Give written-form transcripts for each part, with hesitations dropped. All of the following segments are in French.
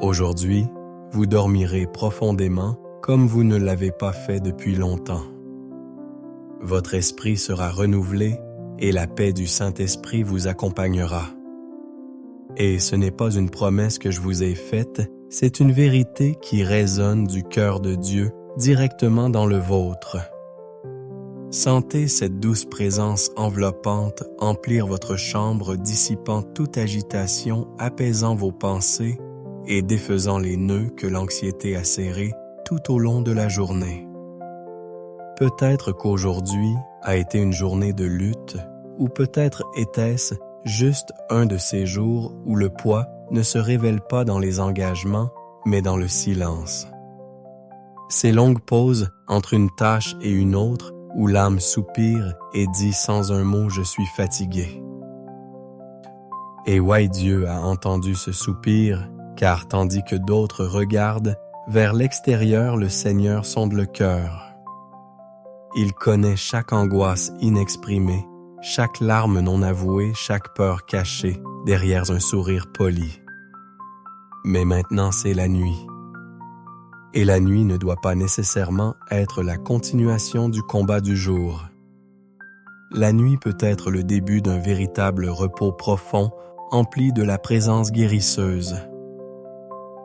Aujourd'hui, vous dormirez profondément comme vous ne l'avez pas fait depuis longtemps. Votre esprit sera renouvelé et la paix du Saint-Esprit vous accompagnera. Et ce n'est pas une promesse que je vous ai faite, c'est une vérité qui résonne du cœur de Dieu directement dans le vôtre. Sentez cette douce présence enveloppante emplir votre chambre, dissipant toute agitation, apaisant vos pensées et défaisant les nœuds que l'anxiété a serrés tout au long de la journée. Peut-être qu'aujourd'hui a été une journée de lutte, ou peut-être était-ce juste un de ces jours où le poids ne se révèle pas dans les engagements, mais dans le silence. Ces longues pauses entre une tâche et une autre, où l'âme soupire et dit sans un mot « je suis fatigué ». Et ouais, Dieu a entendu ce soupir, car tandis que d'autres regardent, vers l'extérieur le Seigneur sonde le cœur. Il connaît chaque angoisse inexprimée, chaque larme non avouée, chaque peur cachée derrière un sourire poli. Mais maintenant c'est la nuit. Et la nuit ne doit pas nécessairement être la continuation du combat du jour. La nuit peut être le début d'un véritable repos profond, empli de la présence guérisseuse.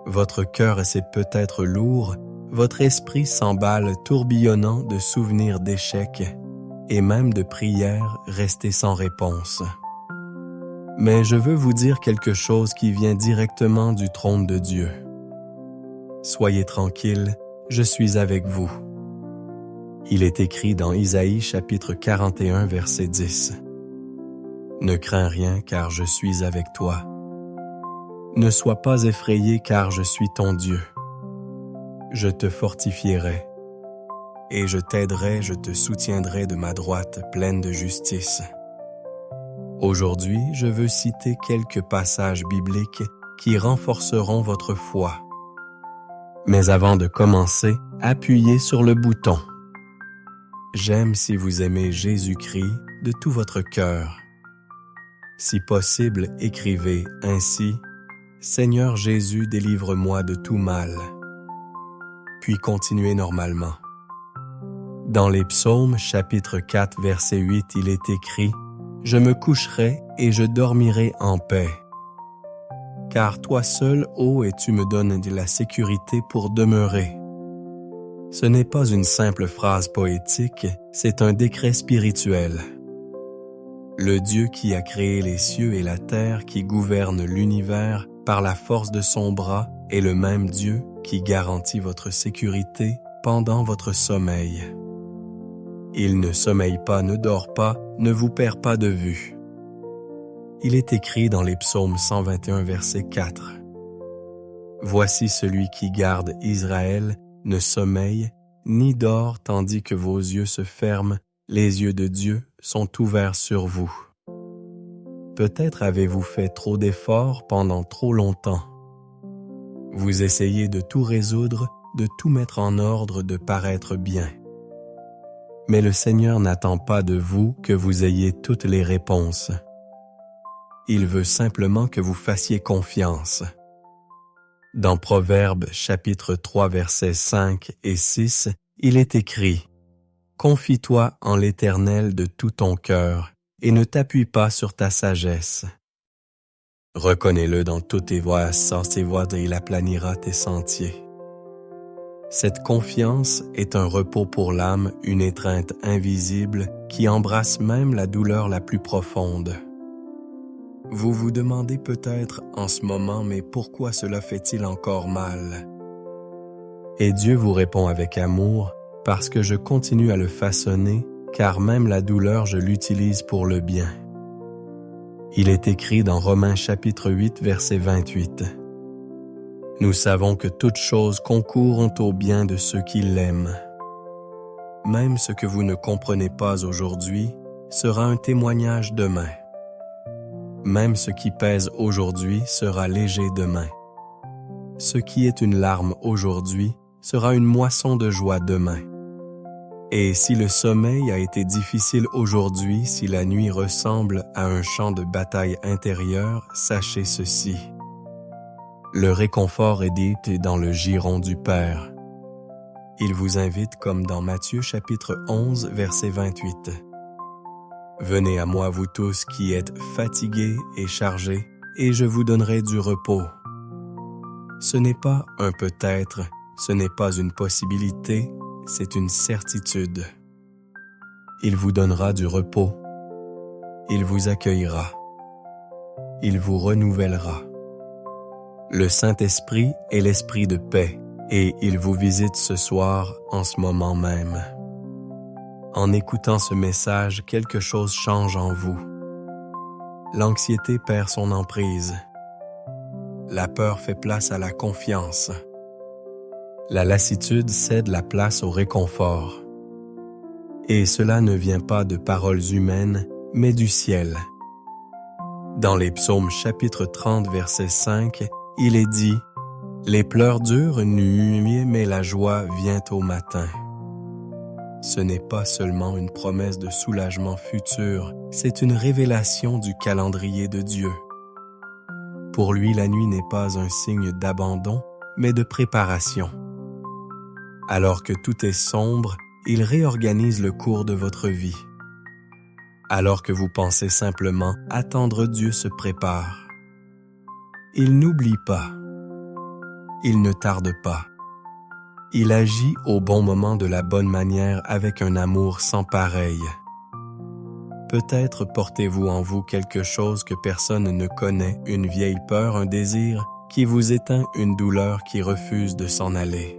Votre cœur est peut-être lourd, votre esprit s'emballe tourbillonnant de souvenirs d'échecs et même de prières restées sans réponse. Mais je veux vous dire quelque chose qui vient directement du trône de Dieu. Soyez tranquilles, je suis avec vous. Il est écrit dans Isaïe chapitre 41 verset 10. Ne crains rien car je suis avec toi. Ne sois pas effrayé car je suis ton Dieu. Je te fortifierai, et je t'aiderai, je te soutiendrai de ma droite pleine de justice. Aujourd'hui, je veux citer quelques passages bibliques qui renforceront votre foi. Mais avant de commencer, appuyez sur le bouton. J'aime si vous aimez Jésus-Christ de tout votre cœur. Si possible, écrivez ainsi « Seigneur Jésus, délivre-moi de tout mal ». Puis continuez normalement. Dans les Psaumes, chapitre 4, verset 8, il est écrit « Je me coucherai et je dormirai en paix. Car toi seul, ô et tu me donnes de la sécurité pour demeurer. » Ce n'est pas une simple phrase poétique, c'est un décret spirituel. Le Dieu qui a créé les cieux et la terre, qui gouverne l'univers par la force de son bras, est le même Dieu qui garantit votre sécurité pendant votre sommeil. Il ne sommeille pas, ne dort pas, ne vous perd pas de vue. Il est écrit dans les Psaumes 121, verset 4. « Voici celui qui garde Israël, ne sommeille, ni dort, tandis que vos yeux se ferment, les yeux de Dieu sont ouverts sur vous. » Peut-être avez-vous fait trop d'efforts pendant trop longtemps. Vous essayez de tout résoudre, de tout mettre en ordre, de paraître bien. Mais le Seigneur n'attend pas de vous que vous ayez toutes les réponses. Il veut simplement que vous fassiez confiance. Dans Proverbes chapitre 3 versets 5 et 6, il est écrit « Confie-toi en l'Éternel de tout ton cœur et ne t'appuie pas sur ta sagesse. Reconnais-le dans toutes tes voies, sors tes voies et il aplanira tes sentiers. » Cette confiance est un repos pour l'âme, une étreinte invisible qui embrasse même la douleur la plus profonde. Vous vous demandez peut-être en ce moment, mais pourquoi cela fait-il encore mal? Et Dieu vous répond avec amour, parce que je continue à le façonner, car même la douleur je l'utilise pour le bien. Il est écrit dans Romains chapitre 8, verset 28. Nous savons que toutes choses concourent au bien de ceux qui l'aiment. Même ce que vous ne comprenez pas aujourd'hui sera un témoignage demain. Même ce qui pèse aujourd'hui sera léger demain. Ce qui est une larme aujourd'hui sera une moisson de joie demain. Et si le sommeil a été difficile aujourd'hui, si la nuit ressemble à un champ de bataille intérieur, sachez ceci. Le réconfort est dit dans le giron du Père. Il vous invite comme dans Matthieu chapitre 11, verset 28. Venez à moi vous tous qui êtes fatigués et chargés, et je vous donnerai du repos. Ce n'est pas un peut-être, ce n'est pas une possibilité, c'est une certitude. Il vous donnera du repos. Il vous accueillera. Il vous renouvellera. Le Saint-Esprit est l'Esprit de paix, et il vous visite ce soir en ce moment même. En écoutant ce message, quelque chose change en vous. L'anxiété perd son emprise. La peur fait place à la confiance. La lassitude cède la place au réconfort. Et cela ne vient pas de paroles humaines, mais du ciel. Dans les psaumes chapitre 30, verset 5, il est dit « Les pleurs durent une nuit, mais la joie vient au matin ». Ce n'est pas seulement une promesse de soulagement futur, c'est une révélation du calendrier de Dieu. Pour lui, la nuit n'est pas un signe d'abandon, mais de préparation. Alors que tout est sombre, il réorganise le cours de votre vie. Alors que vous pensez simplement « attendre Dieu se prépare ». Il n'oublie pas. Il ne tarde pas. Il agit au bon moment de la bonne manière avec un amour sans pareil. Peut-être portez-vous en vous quelque chose que personne ne connaît, une vieille peur, un désir qui vous éteint, une douleur qui refuse de s'en aller.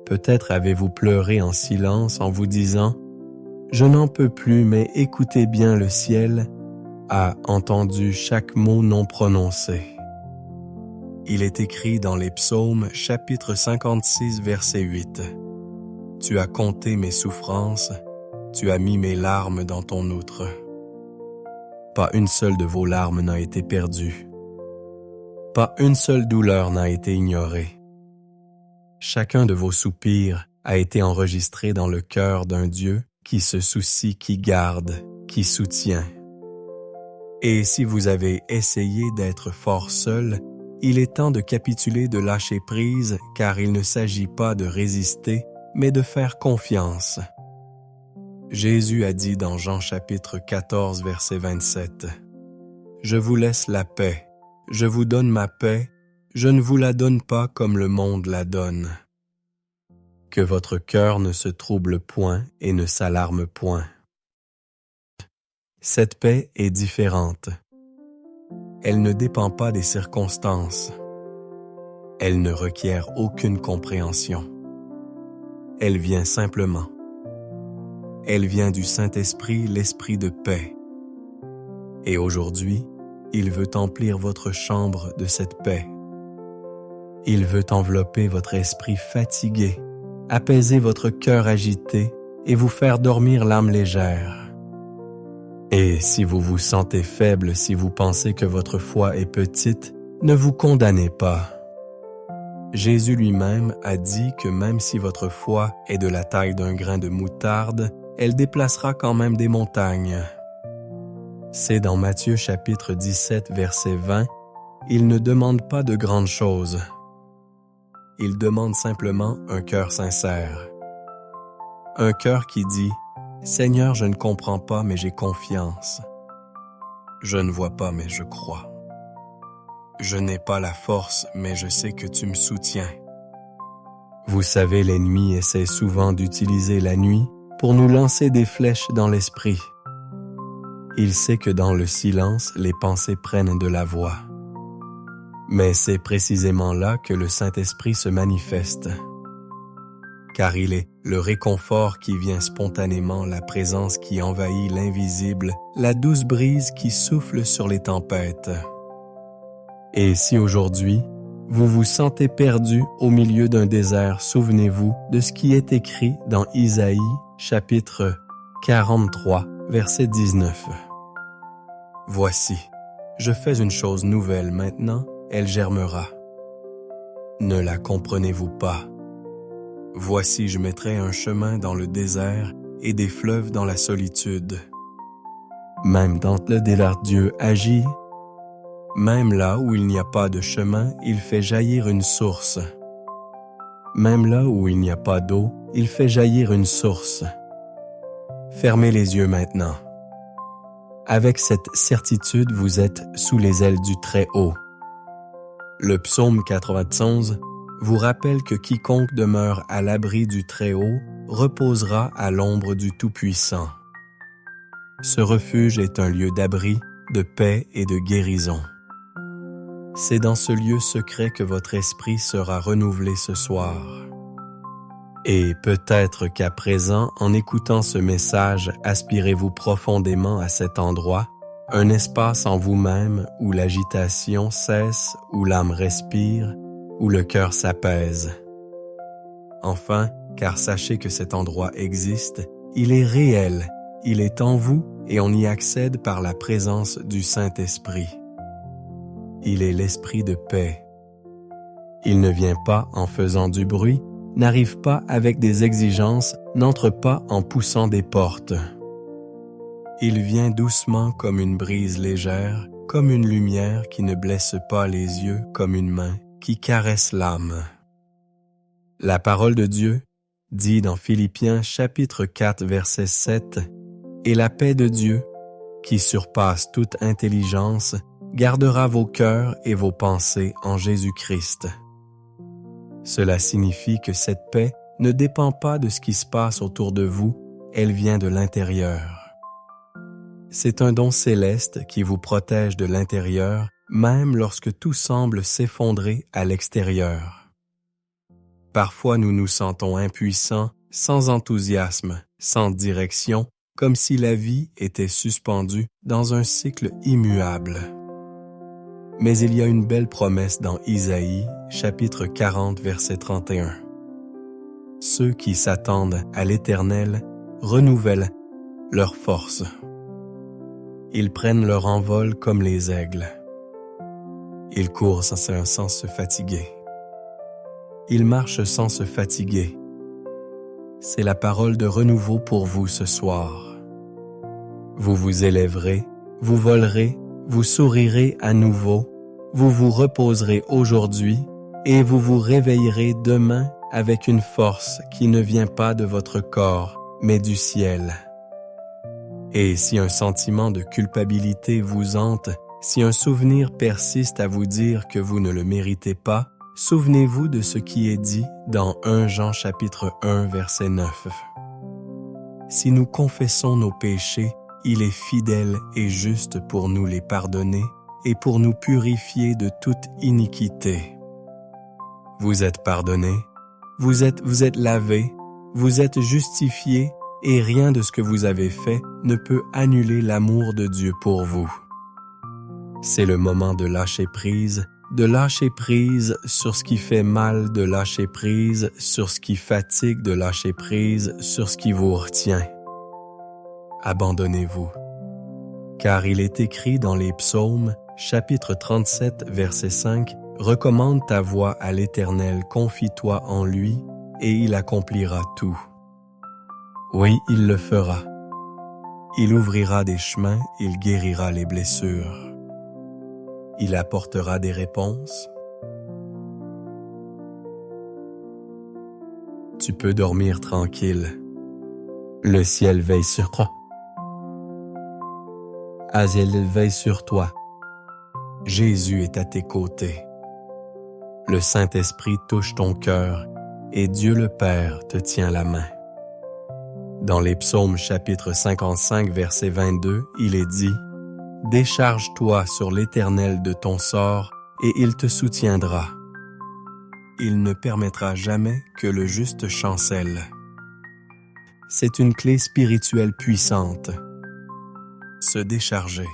Peut-être avez-vous pleuré en silence en vous disant « Je n'en peux plus, mais écoutez bien le ciel » a entendu chaque mot non prononcé. Il est écrit dans les psaumes, chapitre 56, verset 8. « Tu as compté mes souffrances, tu as mis mes larmes dans ton outre. » Pas une seule de vos larmes n'a été perdue. Pas une seule douleur n'a été ignorée. Chacun de vos soupirs a été enregistré dans le cœur d'un Dieu qui se soucie, qui garde, qui soutient. Et si vous avez essayé d'être fort seul, il est temps de capituler, de lâcher prise, car il ne s'agit pas de résister, mais de faire confiance. Jésus a dit dans Jean chapitre 14, verset 27, « Je vous laisse la paix, je vous donne ma paix, je ne vous la donne pas comme le monde la donne. » Que votre cœur ne se trouble point et ne s'alarme point. Cette paix est différente. Elle ne dépend pas des circonstances. Elle ne requiert aucune compréhension. Elle vient simplement. Elle vient du Saint-Esprit, l'Esprit de paix. Et aujourd'hui, il veut emplir votre chambre de cette paix. Il veut envelopper votre esprit fatigué, apaiser votre cœur agité et vous faire dormir l'âme légère. Et si vous vous sentez faible, si vous pensez que votre foi est petite, ne vous condamnez pas. Jésus lui-même a dit que même si votre foi est de la taille d'un grain de moutarde, elle déplacera quand même des montagnes. C'est dans Matthieu chapitre 17, verset 20, « Il ne demande pas de grandes choses. Il demande simplement un cœur sincère. Un cœur qui dit « Seigneur, je ne comprends pas, mais j'ai confiance. Je ne vois pas, mais je crois. Je n'ai pas la force, mais je sais que tu me soutiens. » Vous savez, l'ennemi essaie souvent d'utiliser la nuit pour nous lancer des flèches dans l'esprit. Il sait que dans le silence, les pensées prennent de la voix. Mais c'est précisément là que le Saint-Esprit se manifeste. Car il est le réconfort qui vient spontanément, la présence qui envahit l'invisible, la douce brise qui souffle sur les tempêtes. Et si aujourd'hui, vous vous sentez perdu au milieu d'un désert, souvenez-vous de ce qui est écrit dans Isaïe, chapitre 43, verset 19. « Voici, je fais une chose nouvelle maintenant, elle germera. Ne la comprenez-vous pas? Voici, je mettrai un chemin dans le désert et des fleuves dans la solitude. » Même dans le désert, Dieu agit. Même là où il n'y a pas de chemin, il fait jaillir une source. Même là où il n'y a pas d'eau, il fait jaillir une source. Fermez les yeux maintenant. Avec cette certitude, vous êtes sous les ailes du Très-Haut. Le psaume 91 vous rappelle que quiconque demeure à l'abri du Très-Haut reposera à l'ombre du Tout-Puissant. Ce refuge est un lieu d'abri, de paix et de guérison. C'est dans ce lieu secret que votre esprit sera renouvelé ce soir. Et peut-être qu'à présent, en écoutant ce message, aspirez-vous profondément à cet endroit, un espace en vous-même où l'agitation cesse, où l'âme respire, où le cœur s'apaise. Enfin, car sachez que cet endroit existe, il est réel, il est en vous et on y accède par la présence du Saint-Esprit. Il est l'esprit de paix. Il ne vient pas en faisant du bruit, n'arrive pas avec des exigences, n'entre pas en poussant des portes. Il vient doucement comme une brise légère, comme une lumière qui ne blesse pas les yeux, comme une main qui caresse l'âme. La parole de Dieu dit dans Philippiens chapitre 4 verset 7 « Et la paix de Dieu, qui surpasse toute intelligence, gardera vos cœurs et vos pensées en Jésus-Christ. » Cela signifie que cette paix ne dépend pas de ce qui se passe autour de vous, elle vient de l'intérieur. C'est un don céleste qui vous protège de l'intérieur, même lorsque tout semble s'effondrer à l'extérieur. Parfois nous nous sentons impuissants, sans enthousiasme, sans direction, comme si la vie était suspendue dans un cycle immuable. Mais il y a une belle promesse dans Isaïe, chapitre 40, verset 31. Ceux qui s'attendent à l'Éternel renouvellent leur force. Ils prennent leur envol comme les aigles. Ils courent sans se fatiguer. Ils marchent sans se fatiguer. C'est la parole de renouveau pour vous ce soir. Vous vous élèverez, vous volerez, vous sourirez à nouveau, vous vous reposerez aujourd'hui et vous vous réveillerez demain avec une force qui ne vient pas de votre corps, mais du ciel. Et si un sentiment de culpabilité vous hante, si un souvenir persiste à vous dire que vous ne le méritez pas, souvenez-vous de ce qui est dit dans 1 Jean chapitre 1 verset 9. Si nous confessons nos péchés, il est fidèle et juste pour nous les pardonner et pour nous purifier de toute iniquité. Vous êtes pardonnés, vous êtes lavés, vous êtes justifiés et rien de ce que vous avez fait ne peut annuler l'amour de Dieu pour vous. C'est le moment de lâcher prise sur ce qui fait mal, de lâcher prise sur ce qui fatigue, de lâcher prise sur ce qui vous retient. Abandonnez-vous. Car il est écrit dans les psaumes, chapitre 37, verset 5, « Recommande ta voie à l'Éternel, confie-toi en lui, et il accomplira tout. » Oui, il le fera. Il ouvrira des chemins, il guérira les blessures. Il apportera des réponses. Tu peux dormir tranquille. Le ciel veille sur toi. Aziel veille sur toi. Jésus est à tes côtés. Le Saint-Esprit touche ton cœur et Dieu le Père te tient la main. Dans les psaumes chapitre 55 verset 22, il est dit « Décharge-toi sur l'Éternel de ton sort et il te soutiendra. Il ne permettra jamais que le juste chancelle. » C'est une clé spirituelle puissante. Se décharger.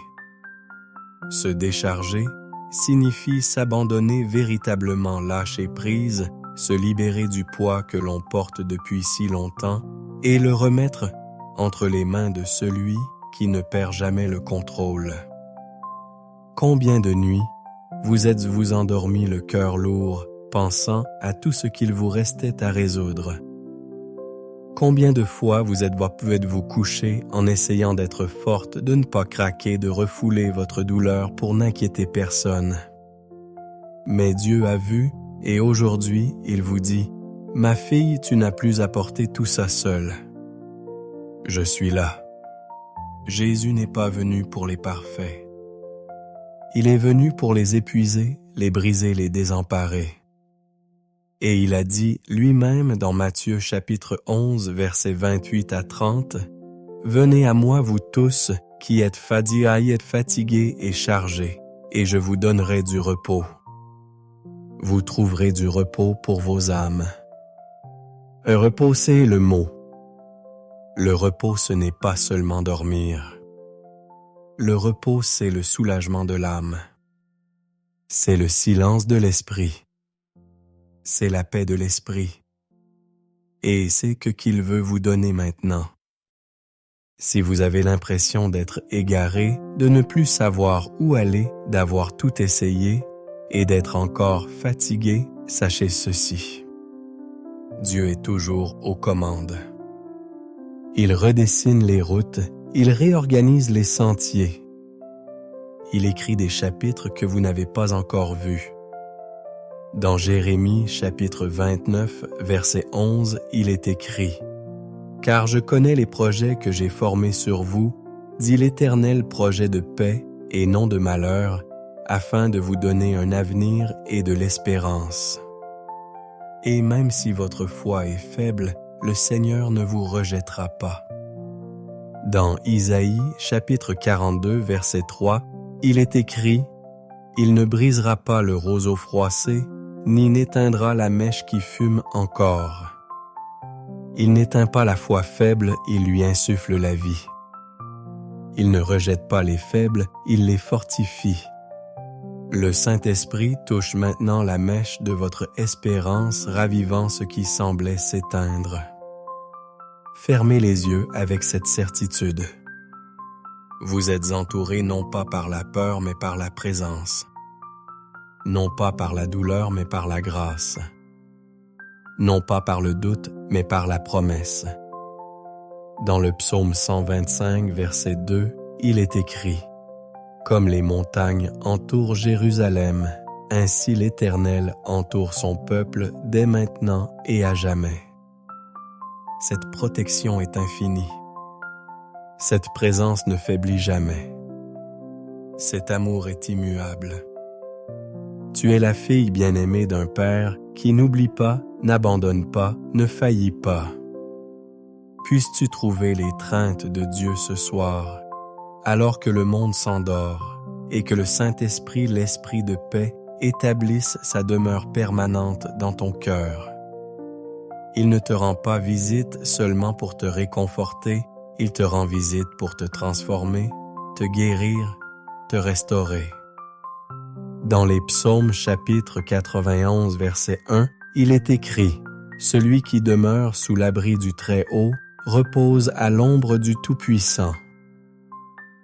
Se décharger signifie s'abandonner véritablement, lâcher prise, se libérer du poids que l'on porte depuis si longtemps et le remettre entre les mains de celui qui ne perd jamais le contrôle. Combien de nuits vous êtes-vous endormis le cœur lourd, pensant à tout ce qu'il vous restait à résoudre? Combien de fois vous êtes-vous couché en essayant d'être forte, de ne pas craquer, de refouler votre douleur pour n'inquiéter personne? Mais Dieu a vu, et aujourd'hui, il vous dit, « Ma fille, tu n'as plus à porter tout ça seule. Je suis là. » Jésus n'est pas venu pour les parfaits. Il est venu pour les épuiser, les briser, les désemparer. Et il a dit lui-même dans Matthieu chapitre 11, versets 28 à 30, « Venez à moi vous tous qui êtes fatigués et chargés, et je vous donnerai du repos. Vous trouverez du repos pour vos âmes. » Un repos, c'est le mot. Le repos, ce n'est pas seulement dormir. Le repos, c'est le soulagement de l'âme. C'est le silence de l'esprit. C'est la paix de l'esprit. Et c'est ce qu'il veut vous donner maintenant. Si vous avez l'impression d'être égaré, de ne plus savoir où aller, d'avoir tout essayé et d'être encore fatigué, sachez ceci. Dieu est toujours aux commandes. Il redessine les routes, il réorganise les sentiers. Il écrit des chapitres que vous n'avez pas encore vus. Dans Jérémie, chapitre 29, verset 11, il est écrit « Car je connais les projets que j'ai formés sur vous, dit l'Éternel, projet de paix et non de malheur, afin de vous donner un avenir et de l'espérance. » Et même si votre foi est faible, le Seigneur ne vous rejettera pas. Dans Isaïe, chapitre 42, verset 3, il est écrit « Il ne brisera pas le roseau froissé, ni n'éteindra la mèche qui fume encore. Il n'éteint pas la foi faible, il lui insuffle la vie. Il ne rejette pas les faibles, il les fortifie. Le Saint-Esprit touche maintenant la mèche de votre espérance, ravivant ce qui semblait s'éteindre. » Fermez les yeux avec cette certitude. Vous êtes entouré non pas par la peur, mais par la présence. Non pas par la douleur, mais par la grâce. Non pas par le doute, mais par la promesse. Dans le psaume 125, verset 2, il est écrit « Comme les montagnes entourent Jérusalem, ainsi l'Éternel entoure son peuple dès maintenant et à jamais. » Cette protection est infinie. Cette présence ne faiblit jamais. Cet amour est immuable. Tu es la fille bien-aimée d'un Père qui n'oublie pas, n'abandonne pas, ne faillit pas. Puisses-tu trouver les craintes de Dieu ce soir, alors que le monde s'endort et que le Saint-Esprit, l'Esprit de paix, établisse sa demeure permanente dans ton cœur. Il ne te rend pas visite seulement pour te réconforter, il te rend visite pour te transformer, te guérir, te restaurer. Dans les psaumes chapitre 91 verset 1, il est écrit « Celui qui demeure sous l'abri du Très-Haut repose à l'ombre du Tout-Puissant. »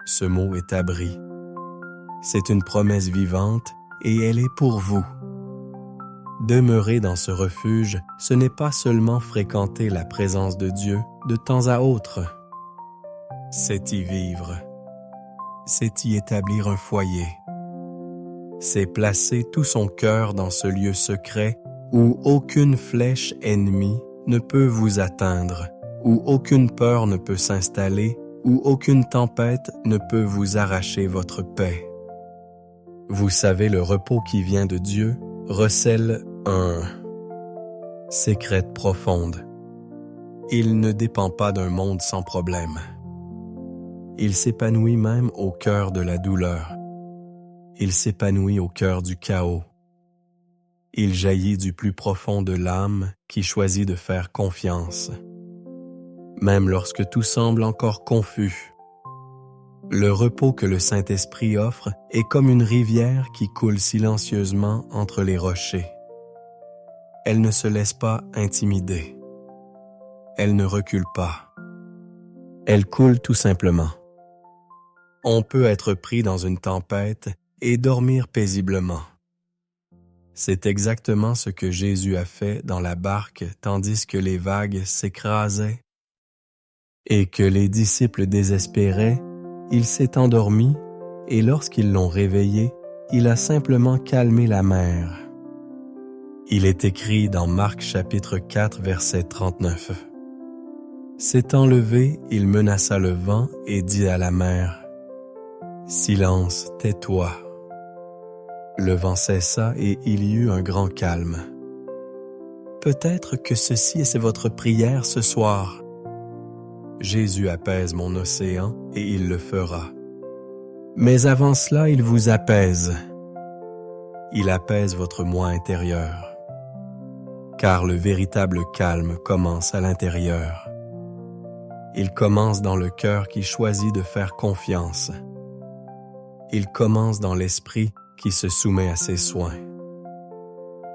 Ce mot est abri. C'est une promesse vivante et elle est pour vous. Demeurer dans ce refuge, ce n'est pas seulement fréquenter la présence de Dieu de temps à autre. C'est y vivre. C'est y établir un foyer. C'est placer tout son cœur dans ce lieu secret où aucune flèche ennemie ne peut vous atteindre, où aucune peur ne peut s'installer, où aucune tempête ne peut vous arracher votre paix. Vous savez, le repos qui vient de Dieu recèle un sécrète profonde. Il ne dépend pas d'un monde sans problème. Il s'épanouit même au cœur de la douleur. Il s'épanouit au cœur du chaos. Il jaillit du plus profond de l'âme qui choisit de faire confiance. Même lorsque tout semble encore confus. Le repos que le Saint-Esprit offre est comme une rivière qui coule silencieusement entre les rochers. Elle ne se laisse pas intimider. Elle ne recule pas. Elle coule tout simplement. On peut être pris dans une tempête et dormir paisiblement. C'est exactement ce que Jésus a fait dans la barque tandis que les vagues s'écrasaient et que les disciples désespéraient. Il s'est endormi et lorsqu'ils l'ont réveillé, il a simplement calmé la mer. Il est écrit dans Marc chapitre 4 verset 39. S'étant levé, il menaça le vent et dit à la mer, « Silence, tais-toi. » Le vent cessa et il y eut un grand calme. Peut-être que ceci est votre prière ce soir. Jésus apaise mon océan et il le fera. Mais avant cela, il vous apaise. Il apaise votre moi intérieur. Car le véritable calme commence à l'intérieur. Il commence dans le cœur qui choisit de faire confiance. Il commence dans l'esprit qui se soumet à ses soins.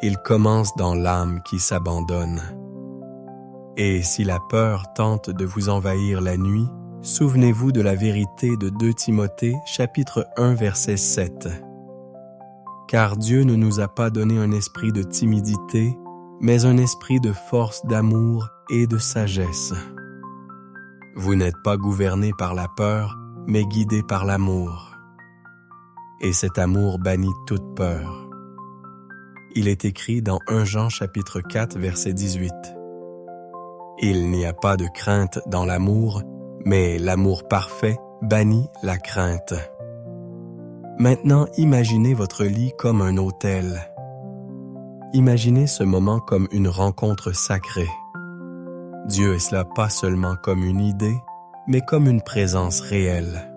Il commence dans l'âme qui s'abandonne. Et si la peur tente de vous envahir la nuit, souvenez-vous de la vérité de 2 Timothée, chapitre 1, verset 7. Car Dieu ne nous a pas donné un esprit de timidité, mais un esprit de force, d'amour et de sagesse. Vous n'êtes pas gouverné par la peur, mais guidé par l'amour. Et cet amour bannit toute peur. Il est écrit dans 1 Jean chapitre 4 verset 18. Il n'y a pas de crainte dans l'amour, mais l'amour parfait bannit la crainte. Maintenant, imaginez votre lit comme un autel. Imaginez ce moment comme une rencontre sacrée. Dieu est là pas seulement comme une idée, mais comme une présence réelle.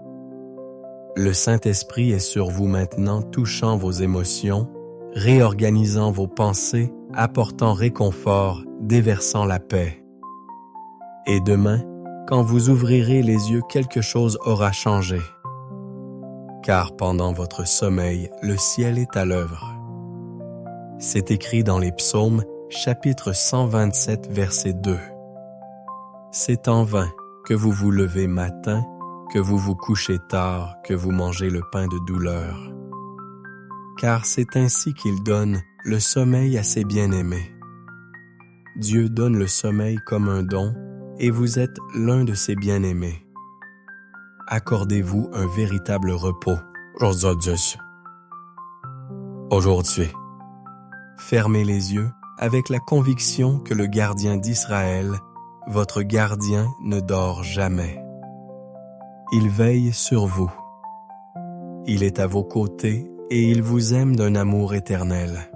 Le Saint-Esprit est sur vous maintenant, touchant vos émotions, réorganisant vos pensées, apportant réconfort, déversant la paix. Et demain, quand vous ouvrirez les yeux, quelque chose aura changé. Car pendant votre sommeil, le ciel est à l'œuvre. C'est écrit dans les Psaumes, chapitre 127, verset 2. C'est en vain que vous vous levez matin, que vous vous couchez tard, que vous mangez le pain de douleur. Car c'est ainsi qu'il donne le sommeil à ses bien-aimés. Dieu donne le sommeil comme un don, et vous êtes l'un de ses bien-aimés. Accordez-vous un véritable repos. Aujourd'hui, fermez les yeux avec la conviction que le gardien d'Israël, votre gardien, ne dort jamais. Il veille sur vous. Il est à vos côtés et il vous aime d'un amour éternel.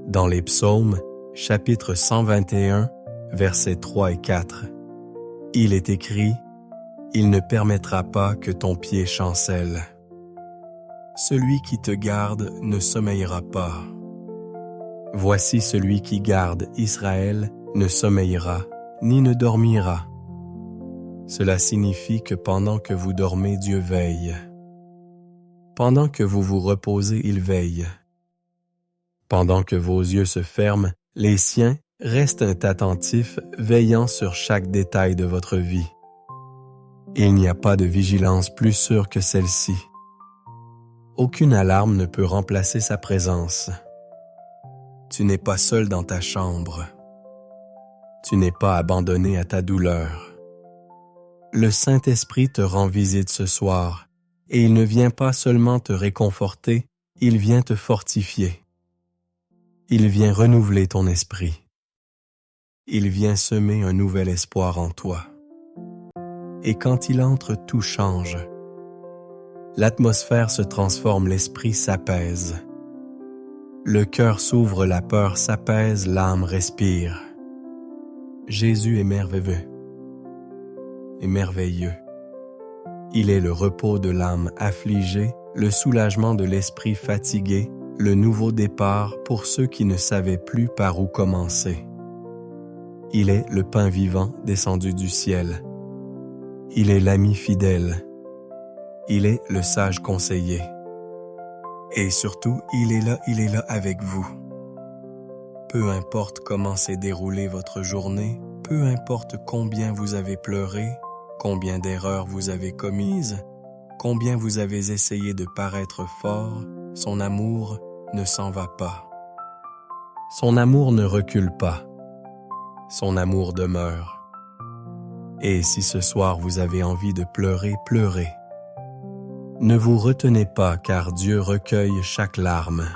Dans les Psaumes, chapitre 121, versets 3 et 4, il est écrit « Il ne permettra pas que ton pied chancelle. Celui qui te garde ne sommeillera pas. Voici celui qui garde Israël ne sommeillera, ni ne dormira. » Cela signifie que pendant que vous dormez, Dieu veille. Pendant que vous vous reposez, il veille. Pendant que vos yeux se ferment, les siens restent attentifs, veillant sur chaque détail de votre vie. Il n'y a pas de vigilance plus sûre que celle-ci. Aucune alarme ne peut remplacer sa présence. Tu n'es pas seul dans ta chambre. Tu n'es pas abandonné à ta douleur. Le Saint-Esprit te rend visite ce soir, et il ne vient pas seulement te réconforter, il vient te fortifier. Il vient renouveler ton esprit. Il vient semer un nouvel espoir en toi. Et quand il entre, tout change. L'atmosphère se transforme, l'esprit s'apaise. Le cœur s'ouvre, la peur s'apaise, l'âme respire. Jésus est merveilleux. Et merveilleux. Il est le repos de l'âme affligée, le soulagement de l'esprit fatigué, le nouveau départ pour ceux qui ne savaient plus par où commencer. Il est le pain vivant descendu du ciel. Il est l'ami fidèle. Il est le sage conseiller. Et surtout, il est là avec vous. Peu importe comment s'est déroulée votre journée, peu importe combien vous avez pleuré, combien d'erreurs vous avez commises, combien vous avez essayé de paraître fort, son amour ne s'en va pas. son amour ne recule pas. Son amour demeure. Et si ce soir vous avez envie de pleurer, pleurez. Ne vous retenez pas, car Dieu recueille chaque larme.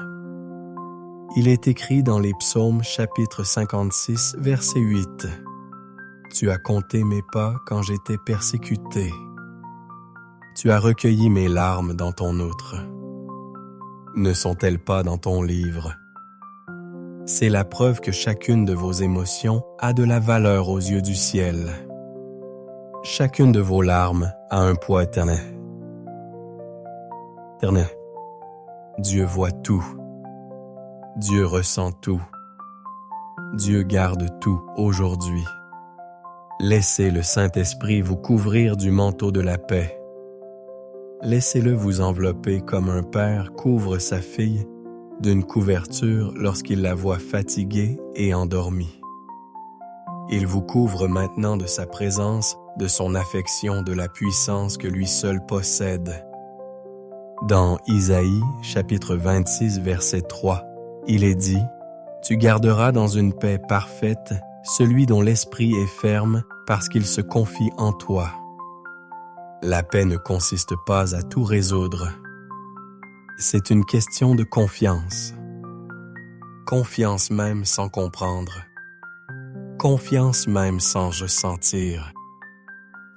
Il est écrit dans les Psaumes chapitre 56, verset 8. « Tu as compté mes pas quand j'étais persécuté. Tu as recueilli mes larmes dans ton outre. Ne sont-elles pas dans ton livre? » C'est la preuve que chacune de vos émotions a de la valeur aux yeux du ciel. Chacune de vos larmes a un poids éternel. Dieu voit tout. Dieu ressent tout. Dieu garde tout aujourd'hui. Laissez le Saint-Esprit vous couvrir du manteau de la paix. Laissez-le vous envelopper comme un père couvre sa fille d'une couverture lorsqu'il la voit fatiguée et endormie. Il vous couvre maintenant de sa présence, de son affection, de la puissance que lui seul possède. Dans Isaïe, chapitre 26, verset 3, il est dit « Tu garderas dans une paix parfaite celui dont l'esprit est ferme parce qu'il se confie en toi. » La paix ne consiste pas à tout résoudre. C'est une question de confiance. Confiance même sans comprendre. Confiance même sans ressentir.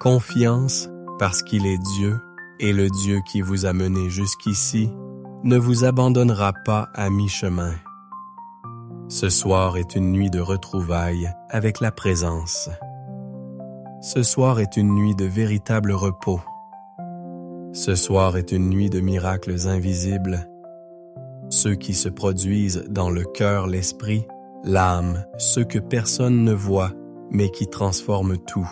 Confiance parce qu'il est Dieu et le Dieu qui vous a mené jusqu'ici ne vous abandonnera pas à mi-chemin. Ce soir est une nuit de retrouvailles avec la présence. Ce soir est une nuit de véritable repos. Ce soir est une nuit de miracles invisibles, ceux qui se produisent dans le cœur, l'esprit, l'âme, ceux que personne ne voit, mais qui transforment tout.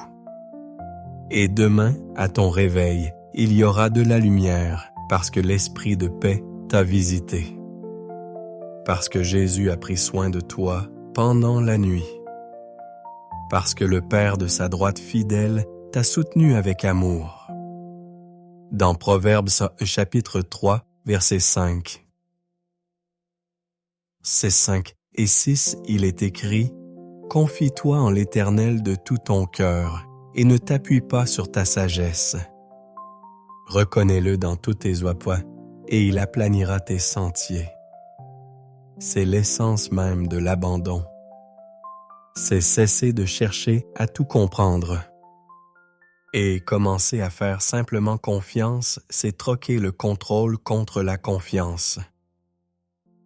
Et demain, à ton réveil, il y aura de la lumière, parce que l'esprit de paix t'a visité. Parce que Jésus a pris soin de toi pendant la nuit. Parce que le Père de sa droite fidèle t'a soutenu avec amour. Dans Proverbes chapitre 3, verset 5. C'est 5 et 6, il est écrit « Confie-toi en l'Éternel de tout ton cœur et ne t'appuie pas sur ta sagesse. Reconnais-le dans tous tes voies et il aplanira tes sentiers. » C'est l'essence même de l'abandon. C'est cesser de chercher à tout comprendre. Et commencer à faire simplement confiance, c'est troquer le contrôle contre la confiance.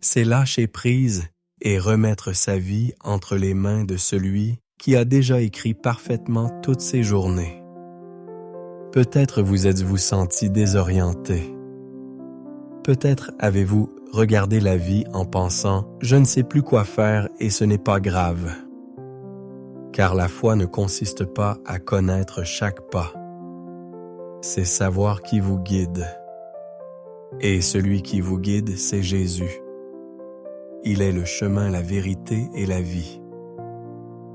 C'est lâcher prise et remettre sa vie entre les mains de celui qui a déjà écrit parfaitement toutes ses journées. Peut-être vous êtes-vous senti désorienté. Peut-être avez-vous regardé la vie en pensant « je ne sais plus quoi faire et ce n'est pas grave ». Car la foi ne consiste pas à connaître chaque pas. C'est savoir qui vous guide. Et celui qui vous guide, c'est Jésus. Il est le chemin, la vérité et la vie.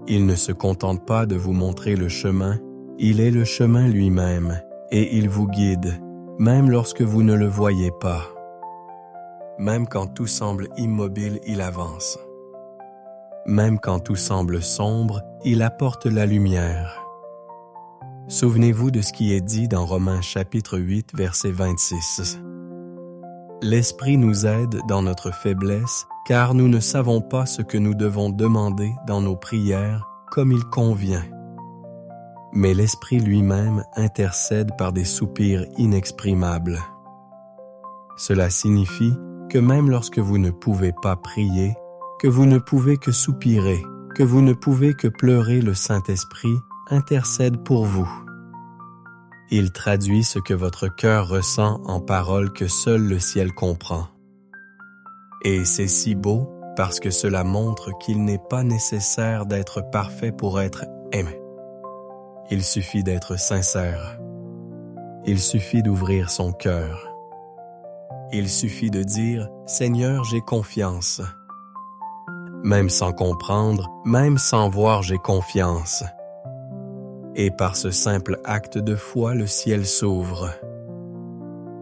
Il ne se contente pas de vous montrer le chemin, il est le chemin lui-même, et il vous guide, même lorsque vous ne le voyez pas. Même quand tout semble immobile, il avance. Même quand tout semble sombre, il apporte la lumière. Souvenez-vous de ce qui est dit dans Romains chapitre 8, verset 26. L'Esprit nous aide dans notre faiblesse, car nous ne savons pas ce que nous devons demander dans nos prières comme il convient. Mais l'Esprit lui-même intercède par des soupirs inexprimables. Cela signifie que même lorsque vous ne pouvez pas prier, que vous ne pouvez que soupirer, que vous ne pouvez que pleurer, le Saint-Esprit intercède pour vous. Il traduit ce que votre cœur ressent en paroles que seul le ciel comprend. Et c'est si beau parce que cela montre qu'il n'est pas nécessaire d'être parfait pour être aimé. Il suffit d'être sincère. Il suffit d'ouvrir son cœur. Il suffit de dire « Seigneur, j'ai confiance ». Même sans comprendre, même sans voir, j'ai confiance. Et par ce simple acte de foi, le ciel s'ouvre.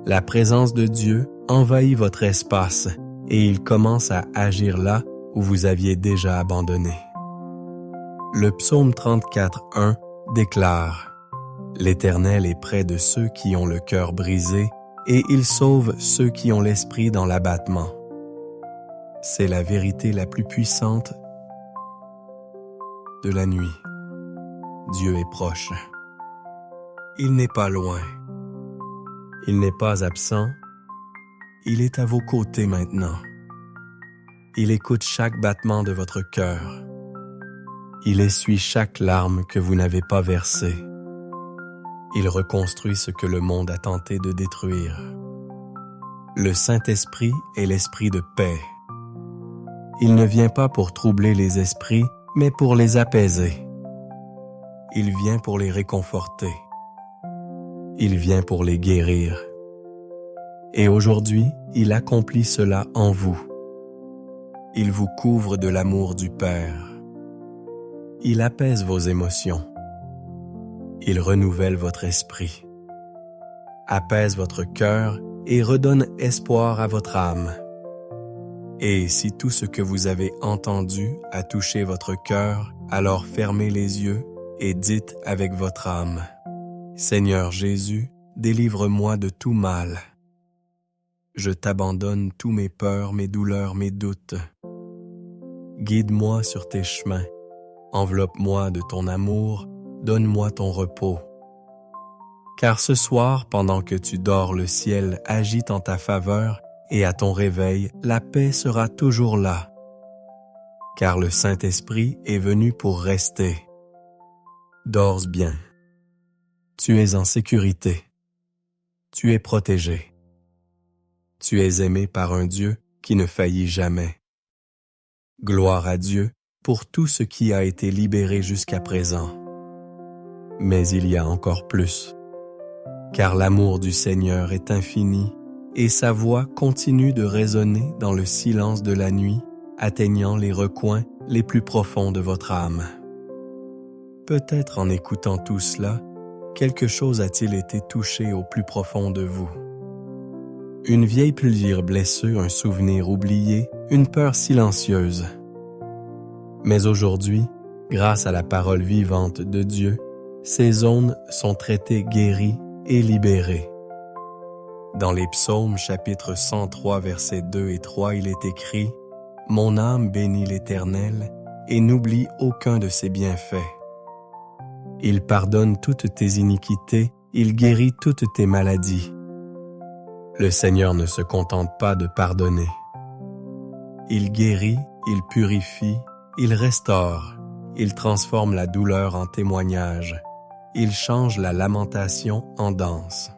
La présence de Dieu envahit votre espace et il commence à agir là où vous aviez déjà abandonné. Le psaume 34:1 déclare « L'Éternel est près de ceux qui ont le cœur brisé, et il sauve ceux qui ont l'esprit dans l'abattement. » C'est la vérité la plus puissante de la nuit. Dieu est proche. Il n'est pas loin. Il n'est pas absent. Il est à vos côtés maintenant. Il écoute chaque battement de votre cœur. Il essuie chaque larme que vous n'avez pas versée. Il reconstruit ce que le monde a tenté de détruire. Le Saint-Esprit est l'esprit de paix. Il ne vient pas pour troubler les esprits, mais pour les apaiser. Il vient pour les réconforter. Il vient pour les guérir. Et aujourd'hui, il accomplit cela en vous. Il vous couvre de l'amour du Père. Il apaise vos émotions. Il renouvelle votre esprit, apaise votre cœur et redonne espoir à votre âme. Et si tout ce que vous avez entendu a touché votre cœur, alors fermez les yeux et dites avec votre âme: Seigneur Jésus, délivre-moi de tout mal. Je t'abandonne tous mes peurs, mes douleurs, mes doutes. Guide-moi sur tes chemins. Enveloppe-moi de ton amour, donne-moi ton repos. Car ce soir, pendant que tu dors, le ciel agite en ta faveur, et à ton réveil, la paix sera toujours là. Car le Saint-Esprit est venu pour rester. Dors bien. Tu es en sécurité. Tu es protégé. Tu es aimé par un Dieu qui ne faillit jamais. Gloire à Dieu pour tout ce qui a été libéré jusqu'à présent. Mais il y a encore plus, car l'amour du Seigneur est infini et sa voix continue de résonner dans le silence de la nuit, atteignant les recoins les plus profonds de votre âme. Peut-être en écoutant tout cela, quelque chose a-t-il été touché au plus profond de vous. Une vieille plaisir blessée, un souvenir oublié, une peur silencieuse. Mais aujourd'hui, grâce à la parole vivante de Dieu, ces zones sont traitées, guéries et libérées. Dans les psaumes, chapitre 103, versets 2 et 3, il est écrit « Mon âme bénit l'Éternel et n'oublie aucun de ses bienfaits. Il pardonne toutes tes iniquités, il guérit toutes tes maladies. » Le Seigneur ne se contente pas de pardonner. Il guérit, il purifie, il restaure, il transforme la douleur en témoignage, il change la lamentation en danse.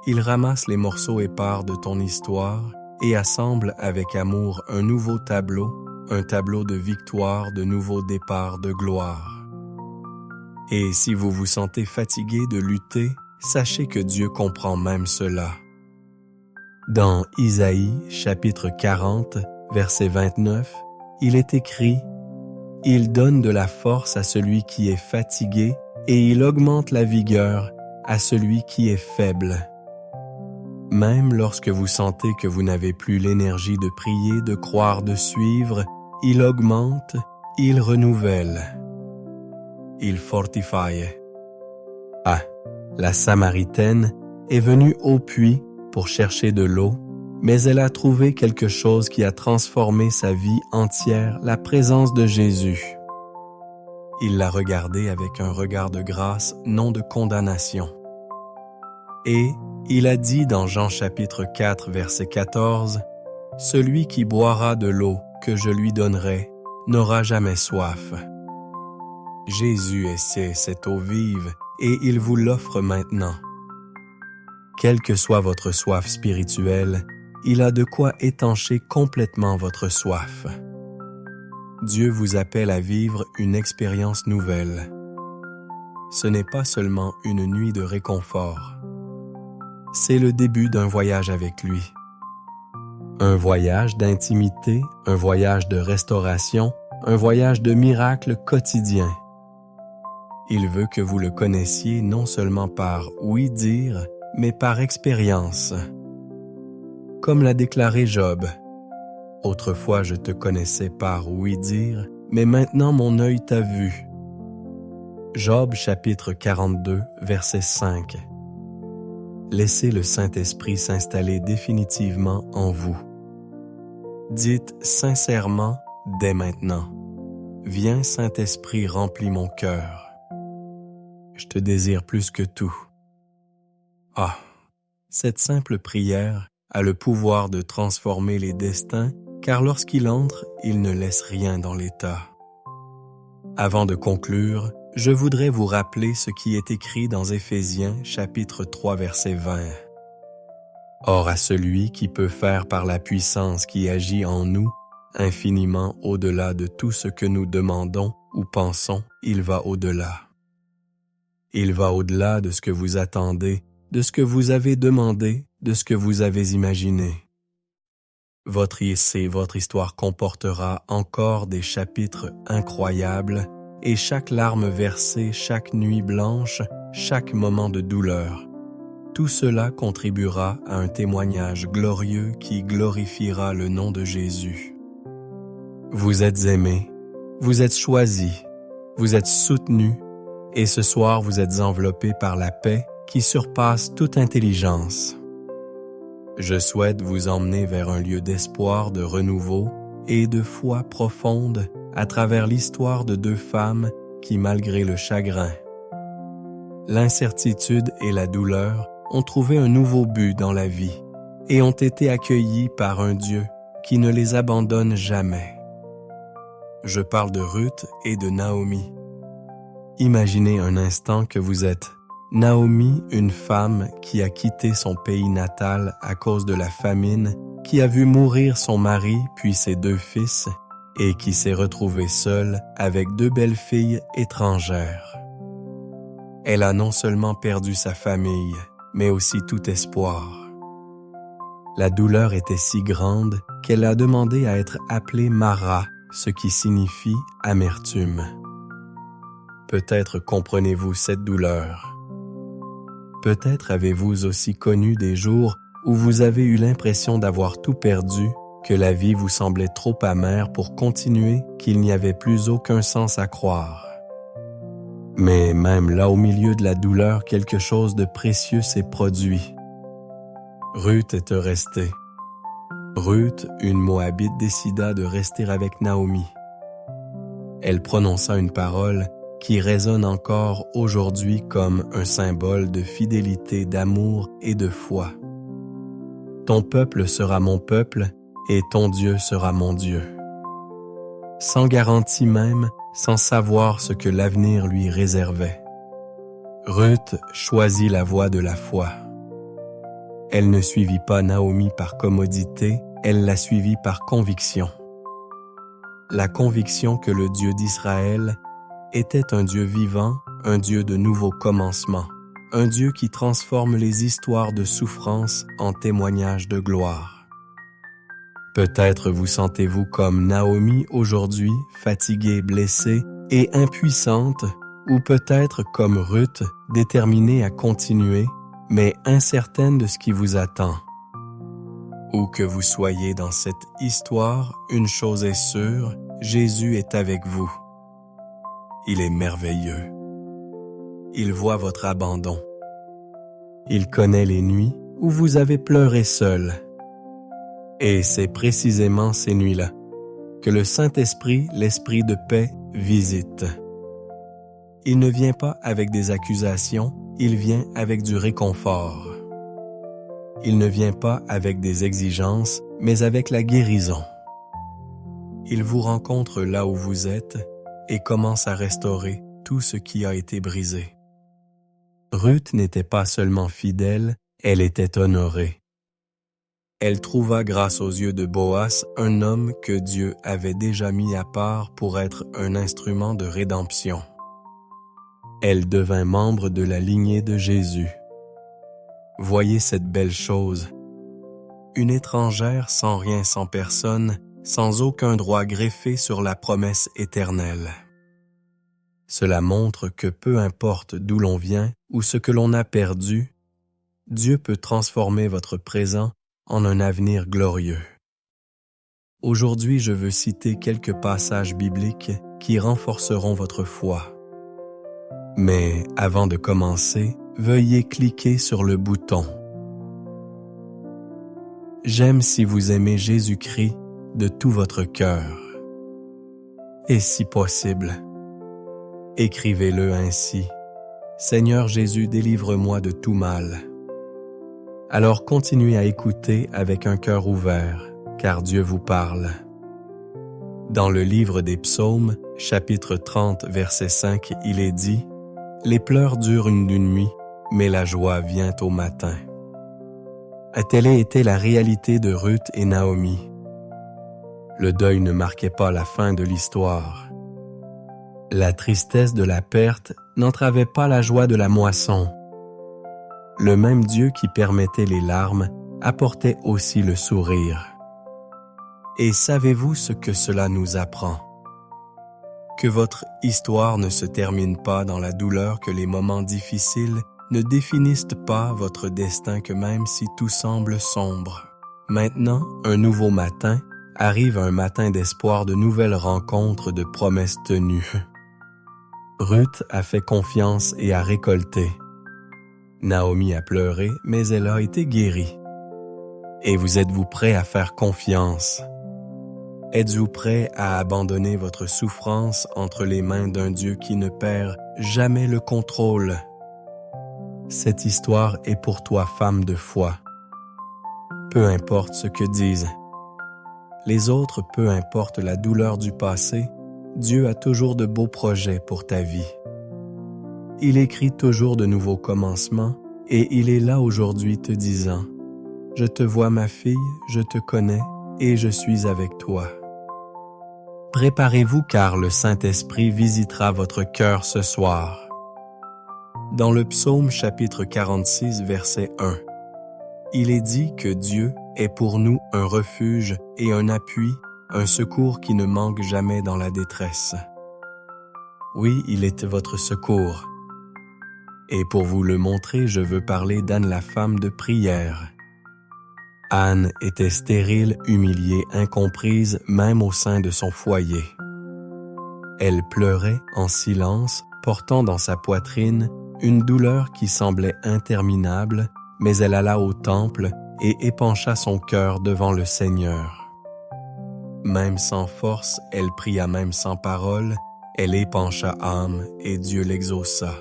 Il ramasse les morceaux épars de ton histoire et assemble avec amour un nouveau tableau, un tableau de victoire, de nouveaux départs de gloire. Et si vous vous sentez fatigué de lutter, sachez que Dieu comprend même cela. Dans Isaïe, chapitre 40, verset 29, il est écrit « Il donne de la force à celui qui est fatigué et il augmente la vigueur à celui qui est faible. » Même lorsque vous sentez que vous n'avez plus l'énergie de prier, de croire, de suivre, il augmente, il renouvelle. Il fortifie. Ah, la Samaritaine est venue au puits pour chercher de l'eau, mais elle a trouvé quelque chose qui a transformé sa vie entière, la présence de Jésus. Il l'a regardée avec un regard de grâce, non de condamnation. Et il a dit dans Jean chapitre 4, verset 14, « Celui qui boira de l'eau que je lui donnerai n'aura jamais soif. » Jésus essaie cette eau vive et il vous l'offre maintenant. Quelle que soit votre soif spirituelle, il a de quoi étancher complètement votre soif. Dieu vous appelle à vivre une expérience nouvelle. Ce n'est pas seulement une nuit de réconfort. C'est le début d'un voyage avec lui. Un voyage d'intimité, un voyage de restauration, un voyage de miracles quotidiens. Il veut que vous le connaissiez non seulement par oui-dire, mais par expérience. Comme l'a déclaré Job, Autrefois je te connaissais par ouï-dire, mais maintenant mon œil t'a vu. » Job chapitre 42, verset 5. Laissez le Saint-Esprit s'installer définitivement en vous. Dites sincèrement dès maintenant: « Viens Saint-Esprit, remplis mon cœur. Je te désire plus que tout. » Ah, cette simple prière a le pouvoir de transformer les destins, car lorsqu'il entre, il ne laisse rien dans l'état. Avant de conclure, je voudrais vous rappeler ce qui est écrit dans Éphésiens chapitre 3 verset 20. « Or à celui qui peut faire par la puissance qui agit en nous, infiniment au-delà de tout ce que nous demandons ou pensons, il va au-delà. Il va au-delà de ce que vous attendez, de ce que vous avez demandé, de ce que vous avez imaginé. » Votre histoire comportera encore des chapitres incroyables, et chaque larme versée, chaque nuit blanche, chaque moment de douleur, tout cela contribuera à un témoignage glorieux qui glorifiera le nom de Jésus. Vous êtes aimés, vous êtes choisis, vous êtes soutenus, et ce soir vous êtes enveloppés par la paix qui surpasse toute intelligence. Je souhaite vous emmener vers un lieu d'espoir, de renouveau et de foi profonde à travers l'histoire de deux femmes qui, malgré le chagrin, l'incertitude et la douleur, ont trouvé un nouveau but dans la vie et ont été accueillies par un Dieu qui ne les abandonne jamais. Je parle de Ruth et de Naomi. Imaginez un instant que vous êtes Naomi, une femme qui a quitté son pays natal à cause de la famine, qui a vu mourir son mari puis ses deux fils et qui s'est retrouvée seule avec deux belles filles étrangères. Elle a non seulement perdu sa famille, mais aussi tout espoir. La douleur était si grande qu'elle a demandé à être appelée Mara, ce qui signifie amertume. Peut-être comprenez-vous cette douleur. Peut-être avez-vous aussi connu des jours où vous avez eu l'impression d'avoir tout perdu, que la vie vous semblait trop amère pour continuer, qu'il n'y avait plus aucun sens à croire. Mais même là, au milieu de la douleur, quelque chose de précieux s'est produit. Ruth est restée. Ruth, une Moabite, décida de rester avec Naomi. Elle prononça une parole qui résonne encore aujourd'hui comme un symbole de fidélité, d'amour et de foi. « Ton peuple sera mon peuple et ton Dieu sera mon Dieu. » Sans garantie même, sans savoir ce que l'avenir lui réservait, Ruth choisit la voie de la foi. Elle ne suivit pas Naomi par commodité, elle la suivit par conviction. La conviction que le Dieu d'Israël était un Dieu vivant, un Dieu de nouveaux commencements, un Dieu qui transforme les histoires de souffrance en témoignages de gloire. Peut-être vous sentez-vous comme Naomi aujourd'hui, fatiguée, blessée et impuissante, ou peut-être comme Ruth, déterminée à continuer, mais incertaine de ce qui vous attend. Où que vous soyez dans cette histoire, une chose est sûre, Jésus est avec vous. Il est merveilleux. Il voit votre abandon. Il connaît les nuits où vous avez pleuré seul. Et c'est précisément ces nuits-là que le Saint-Esprit, l'Esprit de paix, visite. Il ne vient pas avec des accusations, il vient avec du réconfort. Il ne vient pas avec des exigences, mais avec la guérison. Il vous rencontre là où vous êtes et commence à restaurer tout ce qui a été brisé. Ruth n'était pas seulement fidèle, elle était honorée. Elle trouva grâce aux yeux de Boaz un homme que Dieu avait déjà mis à part pour être un instrument de rédemption. Elle devint membre de la lignée de Jésus. Voyez cette belle chose. Une étrangère sans rien, sans personne, sans aucun droit greffé sur la promesse éternelle. Cela montre que peu importe d'où l'on vient ou ce que l'on a perdu, Dieu peut transformer votre présent en un avenir glorieux. Aujourd'hui, je veux citer quelques passages bibliques qui renforceront votre foi. Mais avant de commencer, veuillez cliquer sur le bouton. J'aime si vous aimez Jésus-Christ de tout votre cœur. Et si possible, écrivez-le ainsi. Seigneur Jésus, délivre-moi de tout mal. Alors continuez à écouter avec un cœur ouvert, car Dieu vous parle. Dans le livre des Psaumes, chapitre 30, verset 5, il est dit « Les pleurs durent une nuit, mais la joie vient au matin. » Telle était la réalité de Ruth et Naomi. Le deuil ne marquait pas la fin de l'histoire. La tristesse de la perte n'entravait pas la joie de la moisson. Le même Dieu qui permettait les larmes apportait aussi le sourire. Et savez-vous ce que cela nous apprend? Que votre histoire ne se termine pas dans la douleur, que les moments difficiles ne définissent pas votre destin, que même si tout semble sombre. Maintenant, un nouveau matin, arrive un matin d'espoir, de nouvelles rencontres, de promesses tenues. Ruth a fait confiance et a récolté. Naomi a pleuré, mais elle a été guérie. Et vous êtes-vous prêt à faire confiance? Êtes-vous prêt à abandonner votre souffrance entre les mains d'un Dieu qui ne perd jamais le contrôle? Cette histoire est pour toi, femme de foi. Peu importe ce que disent les autres, peu importe la douleur du passé, Dieu a toujours de beaux projets pour ta vie. Il écrit toujours de nouveaux commencements et il est là aujourd'hui te disant « Je te vois ma fille, je te connais et je suis avec toi. » Préparez-vous car le Saint-Esprit visitera votre cœur ce soir. Dans le psaume chapitre 46, verset 1, il est dit que Dieu est pour nous un refuge et un appui, un secours qui ne manque jamais dans la détresse. Oui, il est votre secours. Et pour vous le montrer, je veux parler d'Anne, la femme de prière. Anne était stérile, humiliée, incomprise, même au sein de son foyer. Elle pleurait en silence, portant dans sa poitrine une douleur qui semblait interminable, mais elle alla au temple et épancha son cœur devant le Seigneur. Même sans force, elle pria, même sans parole, elle épancha âme et Dieu l'exauça.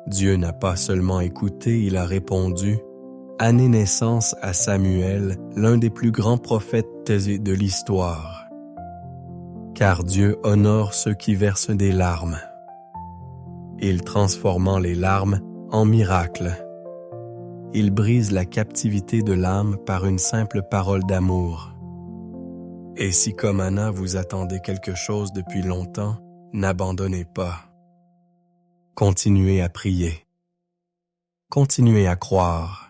Dieu n'a pas seulement écouté, il a répondu, année naissance à Samuel, l'un des plus grands prophètes de l'histoire. Car Dieu honore ceux qui versent des larmes. Il transformant les larmes en miracles. Il brise la captivité de l'âme par une simple parole d'amour. Et si comme Anna vous attendez quelque chose depuis longtemps, n'abandonnez pas. Continuez à prier. Continuez à croire.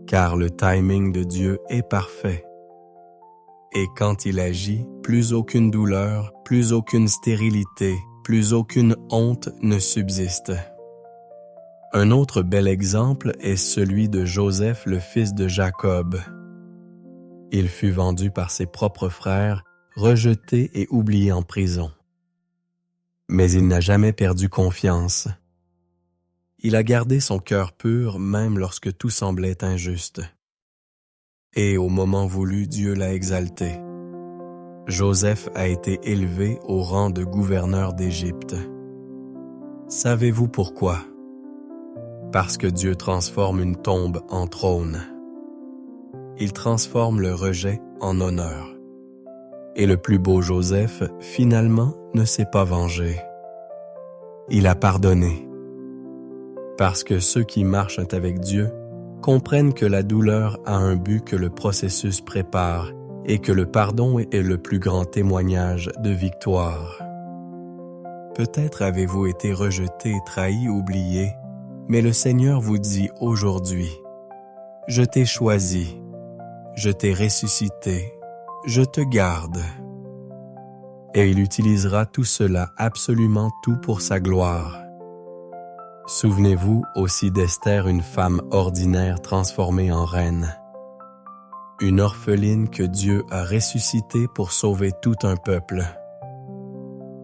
Car le timing de Dieu est parfait. Et quand il agit, plus aucune douleur, plus aucune stérilité, plus aucune honte ne subsiste. Un autre bel exemple est celui de Joseph, le fils de Jacob. Il fut vendu par ses propres frères, rejeté et oublié en prison. Mais il n'a jamais perdu confiance. Il a gardé son cœur pur même lorsque tout semblait injuste. Et au moment voulu, Dieu l'a exalté. Joseph a été élevé au rang de gouverneur d'Égypte. Savez-vous pourquoi? Parce que Dieu transforme une tombe en trône. Il transforme le rejet en honneur. Et le plus beau Joseph, finalement, ne s'est pas vengé. Il a pardonné. Parce que ceux qui marchent avec Dieu comprennent que la douleur a un but que le processus prépare et que le pardon est le plus grand témoignage de victoire. Peut-être avez-vous été rejeté, trahi, oublié, mais le Seigneur vous dit aujourd'hui, « Je t'ai choisi, je t'ai ressuscité, je te garde. » Et il utilisera tout cela, absolument tout pour sa gloire. Souvenez-vous aussi d'Esther, une femme ordinaire transformée en reine. une orpheline que Dieu a ressuscitée pour sauver tout un peuple.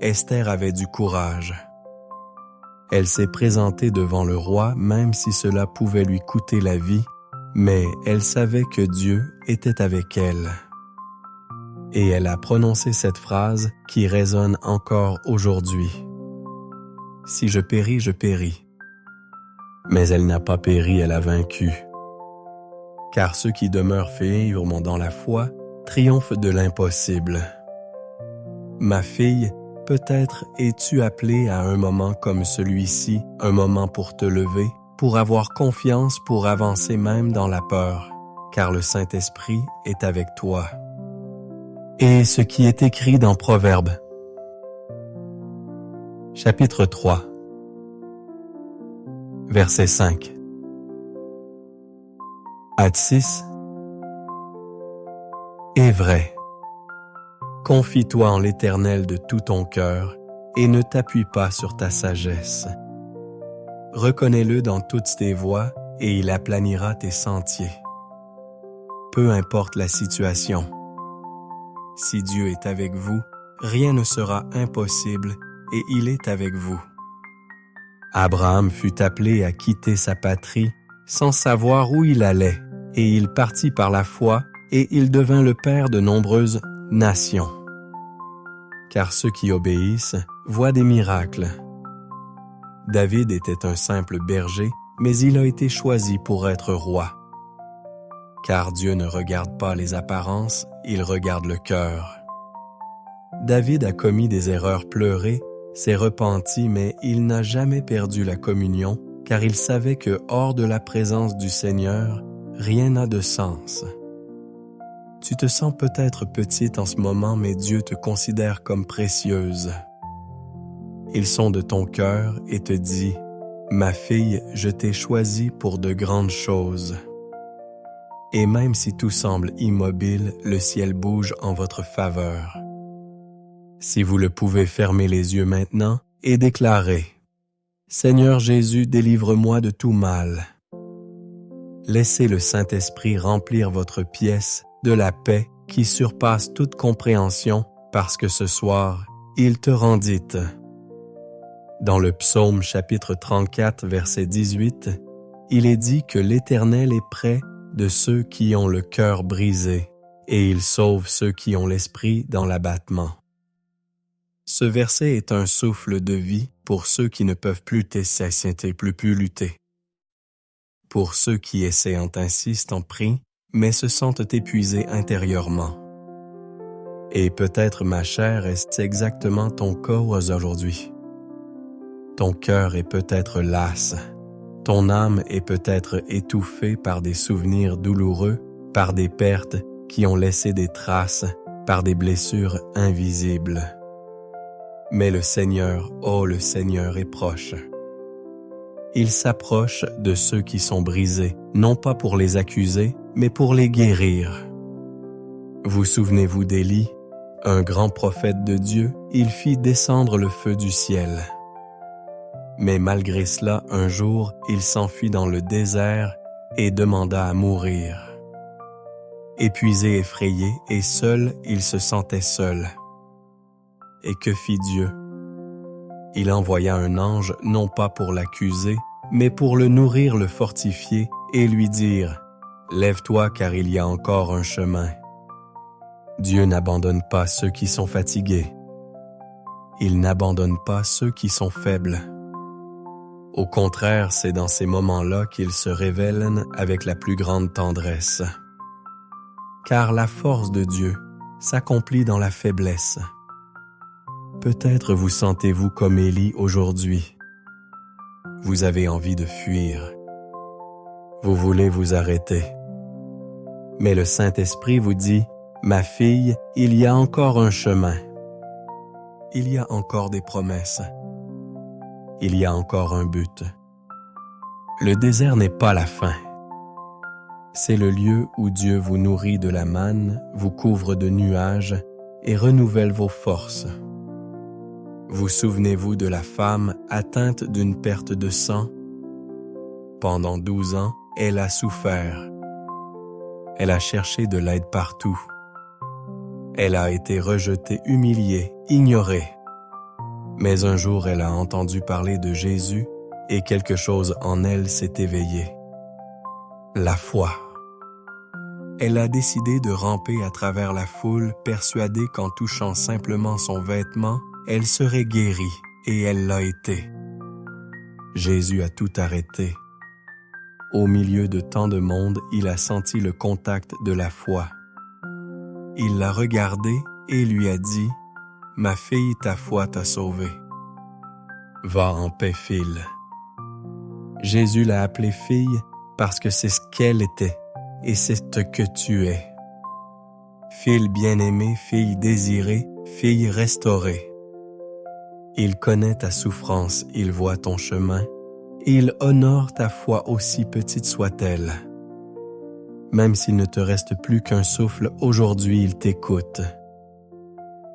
Esther avait du courage. Elle s'est présentée devant le roi même si cela pouvait lui coûter la vie, mais elle savait que Dieu était avec elle. Et elle a prononcé cette phrase qui résonne encore aujourd'hui. « Si je péris, je péris. » Mais elle n'a pas péri, elle a vaincu. Car ceux qui demeurent fermes dans la foi triomphent de l'impossible. Ma fille, peut-être es-tu appelée à un moment comme celui-ci, un moment pour te lever, pour avoir confiance, pour avancer même dans la peur, car le Saint-Esprit est avec toi. Et ce qui est écrit dans Proverbes, chapitre 3, verset 5. Atsis est vrai. Confie-toi en l'Éternel de tout ton cœur et ne t'appuie pas sur ta sagesse. Reconnais-le dans toutes tes voies et il aplanira tes sentiers. Peu importe la situation. Si Dieu est avec vous, rien ne sera impossible et il est avec vous. Abraham fut appelé à quitter sa patrie sans savoir où il allait, et il partit par la foi et il devint le père de nombreuses nations. Car ceux qui obéissent voient des miracles. David était un simple berger, mais il a été choisi pour être roi. Car Dieu ne regarde pas les apparences, il regarde le cœur. David a commis des erreurs pleurées, s'est repenti, mais il n'a jamais perdu la communion, car il savait que hors de la présence du Seigneur, rien n'a de sens. Tu te sens peut-être petite en ce moment, mais Dieu te considère comme précieuse. Il sonde ton cœur et te dit, « Ma fille, je t'ai choisie pour de grandes choses. » Et même si tout semble immobile, le ciel bouge en votre faveur. Si vous le pouvez, fermer les yeux maintenant et déclarer, « Seigneur Jésus, délivre-moi de tout mal. » Laissez le Saint-Esprit remplir votre pièce de la paix qui surpasse toute compréhension parce que ce soir, il te rendit. Dans le psaume chapitre 34, verset 18, il est dit que l'Éternel est près de ceux qui ont le cœur brisé, et il sauve ceux qui ont l'esprit dans l'abattement. Ce verset est un souffle de vie pour ceux qui ne peuvent plus plus lutter. Pour ceux qui essaient insistent, prient, mais se sentent épuisés intérieurement. Et peut-être, ma chère, est-ce exactement ton cas aujourd'hui. Ton cœur est peut-être las. Ton âme est peut-être étouffée par des souvenirs douloureux, par des pertes qui ont laissé des traces, par des blessures invisibles. Mais le Seigneur, oh le Seigneur est proche. Il s'approche de ceux qui sont brisés, non pas pour les accuser, mais pour les guérir. Vous souvenez-vous d'Élie, un grand prophète de Dieu, il fit descendre le feu du ciel. Mais malgré cela, un jour, il s'enfuit dans le désert et demanda à mourir. Épuisé, effrayé et seul, il se sentait seul. Et que fit Dieu? Il envoya un ange non pas pour l'accuser, mais pour le nourrir, le fortifier et lui dire « Lève-toi car il y a encore un chemin. » Dieu n'abandonne pas ceux qui sont fatigués. Il n'abandonne pas ceux qui sont faibles. Au contraire, c'est dans ces moments-là qu'il se révèle avec la plus grande tendresse. Car la force de Dieu s'accomplit dans la faiblesse. Peut-être vous sentez-vous comme Élie aujourd'hui. Vous avez envie de fuir. Vous voulez vous arrêter. Mais le Saint-Esprit vous dit, « Ma fille, il y a encore un chemin. Il y a encore des promesses. Il y a encore un but. Le désert n'est pas la fin. C'est le lieu où Dieu vous nourrit de la manne, vous couvre de nuages et renouvelle vos forces. Vous souvenez-vous de la femme atteinte d'une perte de sang? Pendant 12 ans, elle a souffert. Elle a cherché de l'aide partout. Elle a été rejetée, humiliée, ignorée. Mais un jour, elle a entendu parler de Jésus et quelque chose en elle s'est éveillé. La foi. Elle a décidé de ramper à travers la foule, persuadée qu'en touchant simplement son vêtement, elle serait guérie, et elle l'a été. Jésus a tout arrêté. Au milieu de tant de monde, il a senti le contact de la foi. Il l'a regardée et lui a dit « Ma fille, ta foi t'a sauvée. Va en paix, file. » Jésus l'a appelée fille parce que c'est ce qu'elle était et c'est ce que tu es. Fille bien-aimée, fille désirée, fille restaurée. Il connaît ta souffrance, il voit ton chemin, et il honore ta foi aussi petite soit-elle. Même s'il ne te reste plus qu'un souffle, aujourd'hui il t'écoute.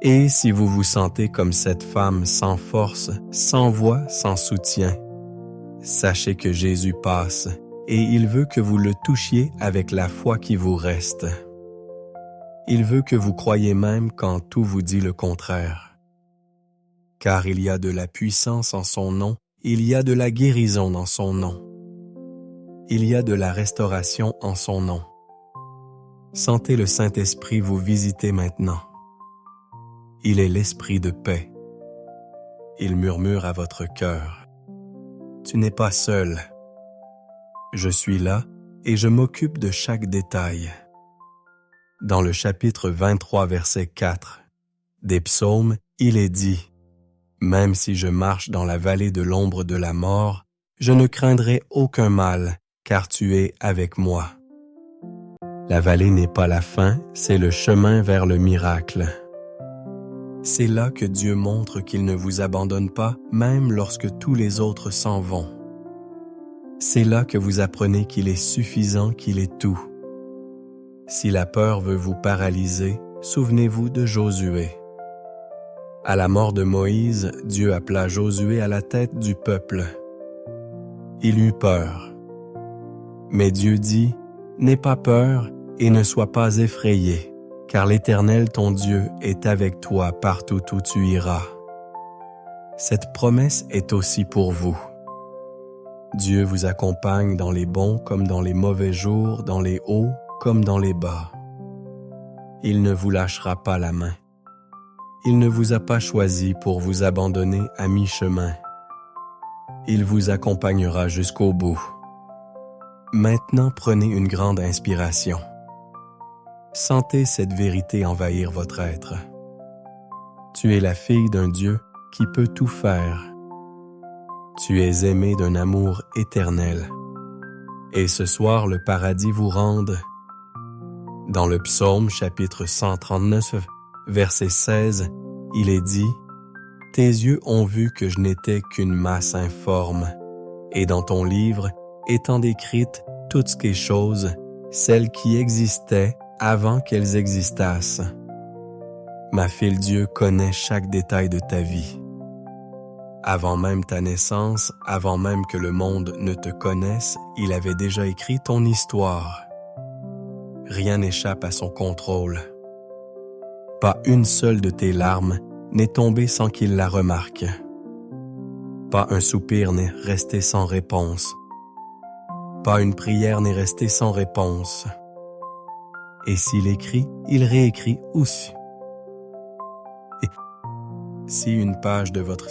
Et si vous vous sentez comme cette femme sans force, sans voix, sans soutien, sachez que Jésus passe et il veut que vous le touchiez avec la foi qui vous reste. Il veut que vous croyiez même quand tout vous dit le contraire. Car il y a de la puissance en son nom, il y a de la guérison dans son nom. Il y a de la restauration en son nom. Sentez le Saint-Esprit vous visiter maintenant. Il est l'Esprit de paix. Il murmure à votre cœur. Tu n'es pas seul. Je suis là et je m'occupe de chaque détail. Dans le chapitre 23, verset 4 des Psaumes, il est dit « Même si je marche dans la vallée de l'ombre de la mort, je ne craindrai aucun mal, car tu es avec moi. » La vallée n'est pas la fin, c'est le chemin vers le miracle. C'est là que Dieu montre qu'il ne vous abandonne pas, même lorsque tous les autres s'en vont. C'est là que vous apprenez qu'il est suffisant, qu'il est tout. Si la peur veut vous paralyser, souvenez-vous de Josué. À la mort de Moïse, Dieu appela Josué à la tête du peuple. Il eut peur. Mais Dieu dit, « N'aie pas peur et ne sois pas effrayé, car l'Éternel ton Dieu est avec toi partout où tu iras. » Cette promesse est aussi pour vous. Dieu vous accompagne dans les bons comme dans les mauvais jours, dans les hauts comme dans les bas. Il ne vous lâchera pas la main. Il ne vous a pas choisi pour vous abandonner à mi-chemin. Il vous accompagnera jusqu'au bout. Maintenant, prenez une grande inspiration. Sentez cette vérité envahir votre être. Tu es la fille d'un Dieu qui peut tout faire. Tu es aimée d'un amour éternel. Et ce soir, le paradis vous rende. Dans le psaume, chapitre 139, verset 16, il est dit « Tes yeux ont vu que je n'étais qu'une masse informe, et dans ton livre étant décrites toutes ces choses, celles qui existaient avant qu'elles existassent. » Ma fille, Dieu connaît chaque détail de ta vie. Avant même ta naissance, avant même que le monde ne te connaisse, il avait déjà écrit ton histoire. Rien n'échappe à son contrôle. Pas une seule de tes larmes n'est tombée sans qu'il la remarque. Pas un soupir n'est resté sans réponse. Pas une prière n'est restée sans réponse. Et s'il écrit, il réécrit aussi. Si une page de votre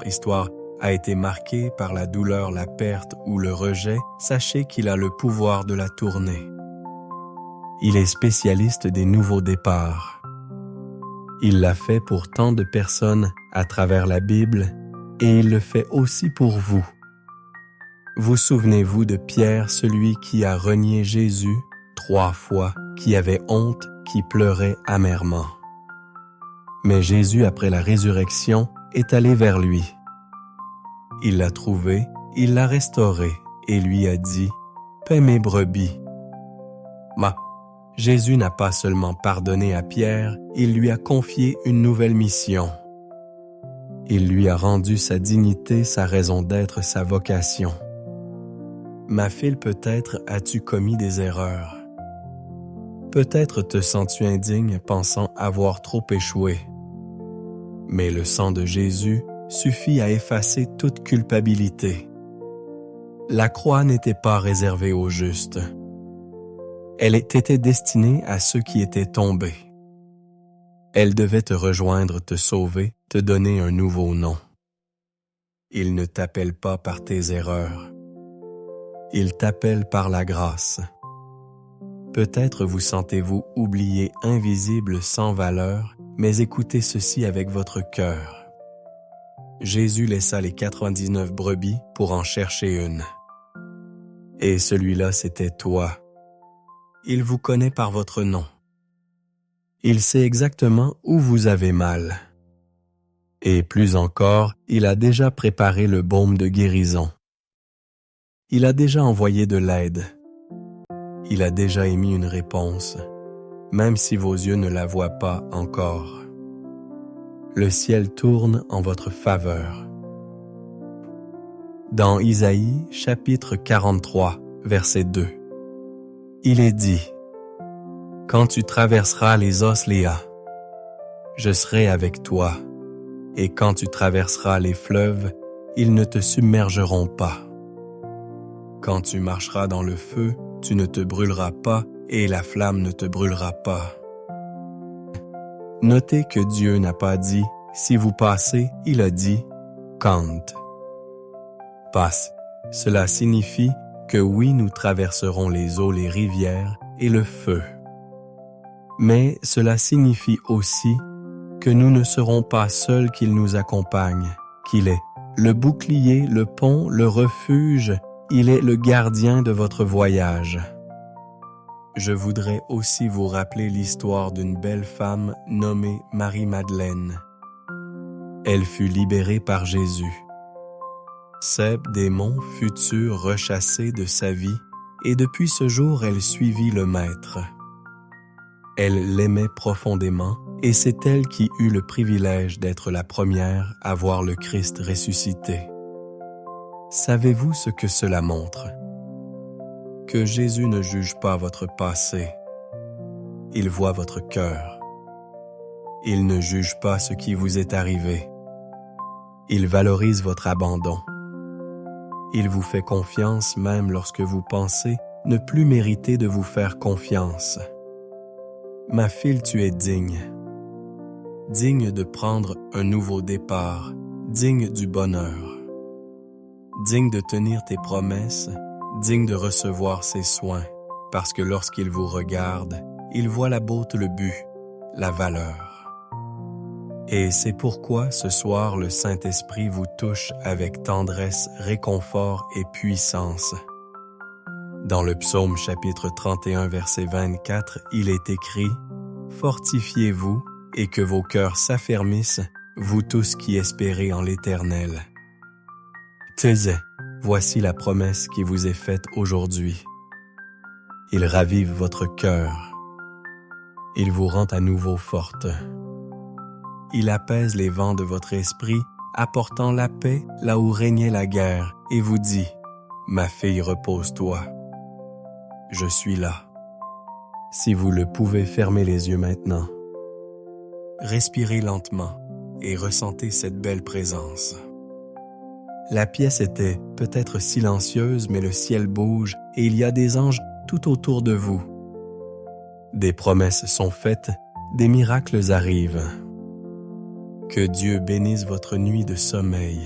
histoire a été marquée par la douleur, la perte ou le rejet, sachez qu'il a le pouvoir de la tourner. Il est spécialiste des nouveaux départs. Il l'a fait pour tant de personnes à travers la Bible et il le fait aussi pour vous. Vous souvenez-vous de Pierre, celui qui a renié Jésus 3 fois, qui avait honte, qui pleurait amèrement. Mais Jésus, après la résurrection, est allé vers lui. Il l'a trouvé, il l'a restauré et lui a dit « Paie mes brebis. » Jésus n'a pas seulement pardonné à Pierre, il lui a confié une nouvelle mission. Il lui a rendu sa dignité, sa raison d'être, sa vocation. Ma fille, peut-être as-tu commis des erreurs. Peut-être te sens-tu indigne pensant avoir trop échoué. Mais le sang de Jésus suffit à effacer toute culpabilité. La croix n'était pas réservée aux justes. Elle était destinée à ceux qui étaient tombés. Elle devait te rejoindre, te sauver, te donner un nouveau nom. Il ne t'appelle pas par tes erreurs. Il t'appelle par la grâce. Peut-être vous sentez-vous oublié, invisible, sans valeur, mais écoutez ceci avec votre cœur. Jésus laissa les 99 brebis pour en chercher une. Et celui-là, c'était toi. Il vous connaît par votre nom. Il sait exactement où vous avez mal. Et plus encore, il a déjà préparé le baume de guérison. Il a déjà envoyé de l'aide. Il a déjà émis une réponse, même si vos yeux ne la voient pas encore. Le ciel tourne en votre faveur. Dans Isaïe, chapitre 43, verset 2, il est dit: « Quand tu traverseras les Osléas, je serai avec toi, et quand tu traverseras les fleuves, ils ne te submergeront pas. Quand tu marcheras dans le feu, tu ne te brûleras pas, et la flamme ne te brûlera pas. » Notez que Dieu n'a pas dit « si vous passez », il a dit « quand ». Passe. Cela signifie que oui, nous traverserons les eaux, les rivières et le feu. Mais cela signifie aussi que nous ne serons pas seuls, qu'il nous accompagne, qu'il est le bouclier, le pont, le refuge, il est le gardien de votre voyage. Je voudrais aussi vous rappeler l'histoire d'une belle femme nommée Marie-Madeleine. Elle fut libérée par Jésus. Ces démons furent rechassés de sa vie, et depuis ce jour elle suivit le Maître. Elle l'aimait profondément, et c'est elle qui eut le privilège d'être la première à voir le Christ ressuscité. Savez-vous ce que cela montre? Que Jésus ne juge pas votre passé. Il voit votre cœur. Il ne juge pas ce qui vous est arrivé. Il valorise votre abandon. Il vous fait confiance même lorsque vous pensez ne plus mériter de vous faire confiance. Ma fille, tu es digne. Digne de prendre un nouveau départ, digne du bonheur. Digne de tenir tes promesses, digne de recevoir ses soins, parce que lorsqu'il vous regarde, il voit la beauté, le but, la valeur. Et c'est pourquoi ce soir le Saint-Esprit vous touche avec tendresse, réconfort et puissance. Dans le psaume chapitre 31 verset 24, il est écrit: « Fortifiez-vous et que vos cœurs s'affermissent, vous tous qui espérez en l'Éternel. » Taisez, voici la promesse qui vous est faite aujourd'hui. Il ravive votre cœur. Il vous rend à nouveau forte. Il apaise les vents de votre esprit, apportant la paix là où régnait la guerre, et vous dit: « Ma fille, repose-toi. Je suis là. » Si vous le pouvez, fermez les yeux maintenant. Respirez lentement et ressentez cette belle présence. La pièce était peut-être silencieuse, mais le ciel bouge et il y a des anges tout autour de vous. Des promesses sont faites, des miracles arrivent. Que Dieu bénisse votre nuit de sommeil.